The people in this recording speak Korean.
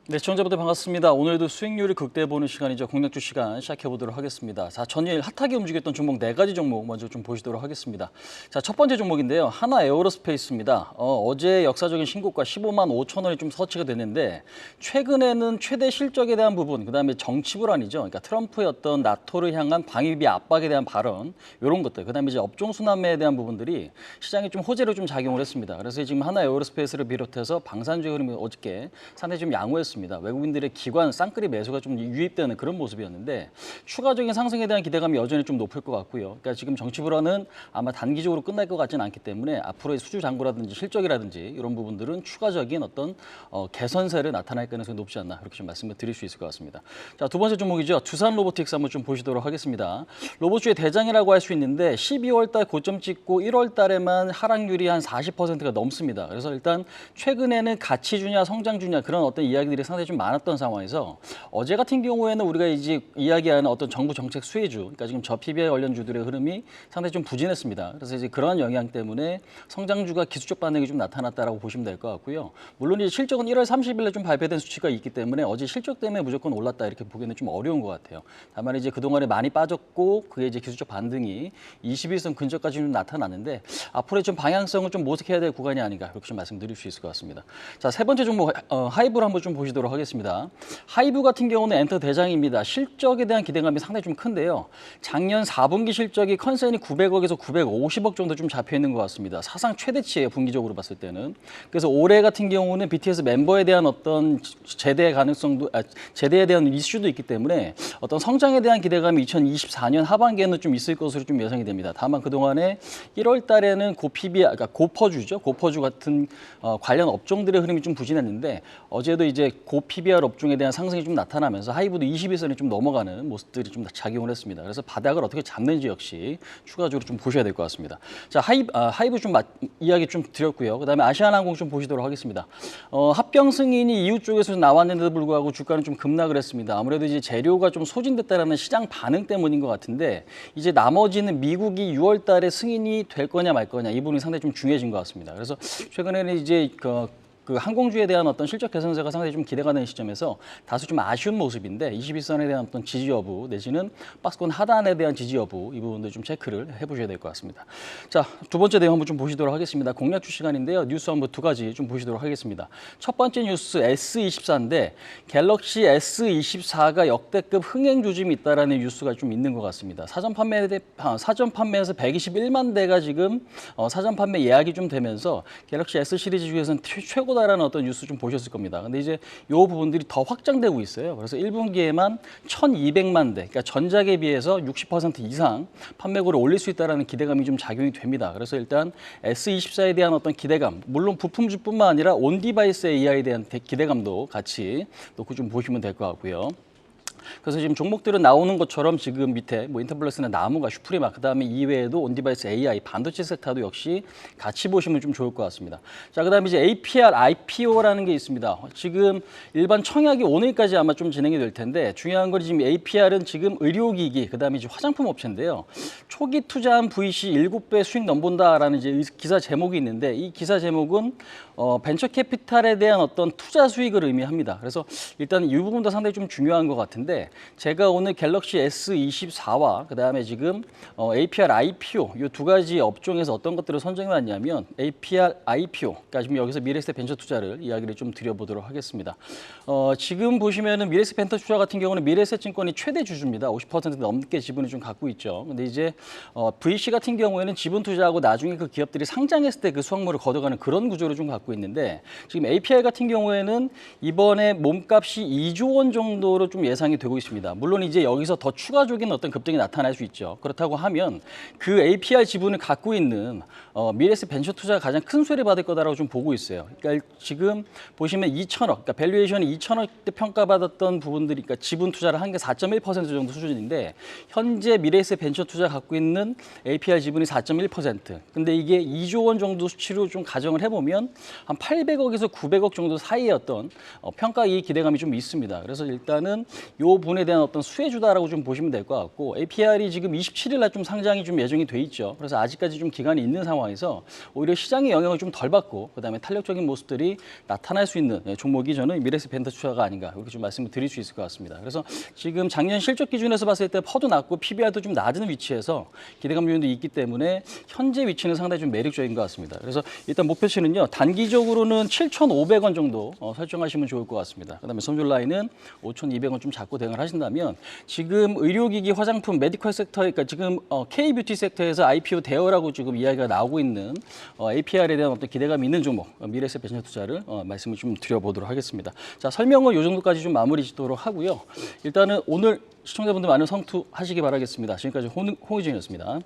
네, 시청자분들 반갑습니다. 오늘도 수익률을 극대화 보는 시간이죠. 공략주 시간 시작해 보도록 하겠습니다. 자, 전일 핫하게 움직였던 종목 4가지 종목 먼저 좀 보시도록 하겠습니다. 자, 첫 번째 종목인데요. 하나 에어로스페이스입니다. 어제 역사적인 신고가 15만 5천 원이 좀 서치가 됐는데 최근에는 최대 실적에 대한 부분, 그다음에 정치 불안이죠. 그러니까 트럼프의 어떤 나토를 향한 방위비 압박에 대한 발언, 이런 것들, 그다음에 이제 업종 순환매에 대한 부분들이 시장에 좀 호재로 좀 작용을 했습니다. 그래서 지금 하나 에어로스페이스를 비롯해서 방산주의 흐름이 어저께 상당히 좀 양호했습니다. 외국인들의 기관 쌍끌이 매수가 좀 유입되는 그런 모습이었는데 추가적인 상승에 대한 기대감이 여전히 좀 높을 것 같고요. 그러니까 지금 정치 불안은 아마 단기적으로 끝날 것 같지는 않기 때문에 앞으로의 수주 잔고라든지 실적이라든지 이런 부분들은 추가적인 어떤 개선세를 나타날 가능성이 높지 않나 그렇게 좀 말씀을 드릴 수 있을 것 같습니다. 자, 두 번째 종목이죠. 두산 로보틱스 한번 좀 보시도록 하겠습니다. 로봇주의 대장이라고 할 수 있는데 12월 달 고점 찍고 1월 달에만 하락률이 한 40%가 넘습니다. 그래서 일단 최근에는 가치 주냐 성장 주냐 그런 어떤 이야기들이 상당히 좀 많았던 상황에서 어제 같은 경우에는 우리가 이제 이야기하는 어떤 정부 정책 수혜주, 그러니까 지금 저PBR 관련주들의 흐름이 상당히 좀 부진했습니다. 그래서 이제 그러한 영향 때문에 성장주가 기술적 반응이 좀 나타났다라고 보시면 될 것 같고요. 물론 이제 실적은 1월 30일에 좀 발표된 수치가 있기 때문에 어제 실적 때문에 무조건 올랐다 이렇게 보기는 좀 어려운 것 같아요. 다만 이제 그동안에 많이 빠졌고 그게 이제 기술적 반등이 21선 근처까지 좀 나타났는데 앞으로의 좀 방향성을 좀 모색해야 될 구간이 아닌가 그렇게 좀 말씀드릴 수 있을 것 같습니다. 자, 세 번째 종목 하이브를 한번 좀 보시도록 하겠습니다. 하이브 같은 경우는 엔터 대장입니다. 실적에 대한 기대감이 상당히 좀 큰데요. 작년 4분기 실적이 컨센이 900억에서 950억 정도 좀 잡혀 있는 것 같습니다. 사상 최대치예요, 분기적으로 봤을 때는. 그래서 올해 같은 경우는 BTS 멤버에 대한 어떤 제대 가능성도 제대에 대한 이슈도 있기 때문에 어떤 성장에 대한 기대감이 2024년 하반기에는 좀 있을 것으로 좀 예상이 됩니다. 다만 그동안에 1월 달에는 그러니까 고퍼주죠. 고퍼주 같은 관련 업종들의 흐름이 좀 부진했는데 어제도 이제 고PBR 업종에 대한 상승이 좀 나타나면서 하이브도 21선이 좀 넘어가는 모습들이 좀 작용을 했습니다. 그래서 바닥을 어떻게 잡는지 역시 추가적으로 좀 보셔야 될 것 같습니다. 자, 하이브 좀 이야기 좀 드렸고요. 그다음에 아시아나항공 좀 보시도록 하겠습니다. 합병 승인이 이후 쪽에서 나왔는데도 불구하고 주가는 좀 급락을 했습니다. 아무래도 이제 재료가 좀 소진됐다라는 시장 반응 때문인 것 같은데 이제 나머지는 미국이 6월 달에 승인이 될 거냐 말 거냐 이 부분이 상당히 좀 중요해진 것 같습니다. 그래서 최근에는 이제 그 항공주에 대한 어떤 실적 개선세가 상당히 좀 기대가 되는 시점에서 다소 좀 아쉬운 모습인데 21선에 대한 어떤 지지 여부 내지는 박스권 하단에 대한 지지 여부 이 부분도 좀 체크를 해보셔야 될 것 같습니다. 자, 두 번째 내용 한번 좀 보시도록 하겠습니다. 공략주 시간인데요. 뉴스 한번 두 가지 좀 보시도록 하겠습니다. 첫 번째 뉴스 S24인데 갤럭시 S24가 역대급 흥행 조짐이 있다라는 뉴스가 좀 있는 것 같습니다. 사전 판매에서 121만 대가 지금 사전 판매 예약이 좀 되면서 갤럭시 S 시리즈 중에서는 최고 다라는 어떤 뉴스 좀 보셨을 겁니다. 근데 이제 이 부분들이 더 확장되고 있어요. 그래서 1분기에만 1,200만 대, 그러니까 전작에 비해서 60% 이상 판매고를 올릴 수 있다는 기대감이 좀 작용이 됩니다. 그래서 일단 S24에 대한 어떤 기대감, 물론 부품주뿐만 아니라 온 디바이스 AI에 대한 기대감도 같이 놓고 좀 보시면 될 것 같고요. 그래서 지금 종목들은 나오는 것처럼 지금 밑에 뭐 인터블래스나 나무가 슈프리마 그다음에 이외에도 온디바이스 AI 반도체 섹터도 역시 같이 보시면 좀 좋을 것 같습니다. 자, 그다음에 이제 APR, IPO라는 게 있습니다. 지금 일반 청약이 오늘까지 아마 좀 진행이 될 텐데 중요한 건 지금 APR은 지금 의료기기 그다음에 이제 화장품 업체인데요. 초기 투자한 VC 7배 수익 넘본다라는 이제 기사 제목이 있는데 이 기사 제목은 벤처 캐피탈에 대한 어떤 투자 수익을 의미합니다. 그래서 일단 이 부분도 상당히 좀 중요한 것 같은데 제가 오늘 갤럭시 S24와 그다음에 지금 APR, IPO 이 두 가지 업종에서 어떤 것들을 선정해 왔냐면 APR, IPO 그러니까 지금 여기서 미래에셋 벤처 투자를 이야기를 좀 드려보도록 하겠습니다. 지금 보시면은 미래에셋 벤처 투자 같은 경우는 미래에셋 증권이 최대 주주입니다. 50% 넘게 지분을 좀 갖고 있죠. 근데 이제 VC 같은 경우에는 지분 투자하고 나중에 그 기업들이 상장했을 때 그 수확물을 걷어가는 그런 구조를 좀 갖고 있는데 지금 APR 같은 경우에는 이번에 몸값이 2조 원 정도로 좀 예상이 되고 있습니다. 물론 이제 여기서 더 추가적인 어떤 급등이 나타날 수 있죠. 그렇다고 하면 그 APR 지분을 갖고 있는 미래에셋 벤처 투자가 가장 큰 수혜를 받을 거다라고 좀 보고 있어요. 그러니까 지금 보시면 2천억, 그러니까 밸류에이션이 2천억대 평가받았던 부분들이 그러니까 지분 투자를 한 게 4.1% 정도 수준인데 현재 미래에셋 벤처 투자 갖고 있는 APR 지분이 4.1%. 근데 이게 2조 원 정도 수치로 좀 가정을 해보면 한 800억에서 900억 정도 사이의 어떤 평가 이익 기대감이 좀 있습니다. 그래서 일단은 요 분에 대한 어떤 수혜주다라고 좀 보시면 될 것 같고 APR이 지금 27일 날 좀 상장이 좀 예정이 돼 있죠. 그래서 아직까지 좀 기간이 있는 상황에서 오히려 시장의 영향을 좀 덜 받고 그다음에 탄력적인 모습들이 나타날 수 있는 종목이 저는 미래에셋 벤더 투자가 아닌가 이렇게 좀 말씀을 드릴 수 있을 것 같습니다. 그래서 지금 작년 실적 기준에서 봤을 때 퍼도 낮고 PBR도 좀 낮은 위치에서 기대감 요인도 있기 때문에 현재 위치는 상당히 좀 매력적인 것 같습니다. 그래서 일단 목표치는요 단기적으로는 7,500원 정도 설정하시면 좋을 것 같습니다. 그다음에 손절 라인은 5,200원 좀 잡고 대응을 하신다면 지금 의료기기, 화장품, 메디컬 섹터, 그러니까 지금 K뷰티 섹터에서 IPO 대여라고 지금 이야기가 나오고 있는 APR에 대한 어떤 기대감이 있는 종목 미래에셋 벤처 투자를 말씀을 좀 드려보도록 하겠습니다. 자 설명을 이 정도까지 좀 마무리 짓도록 하고요. 일단은 오늘 시청자분들 많은 성투하시기 바라겠습니다. 지금까지 홍의진이었습니다.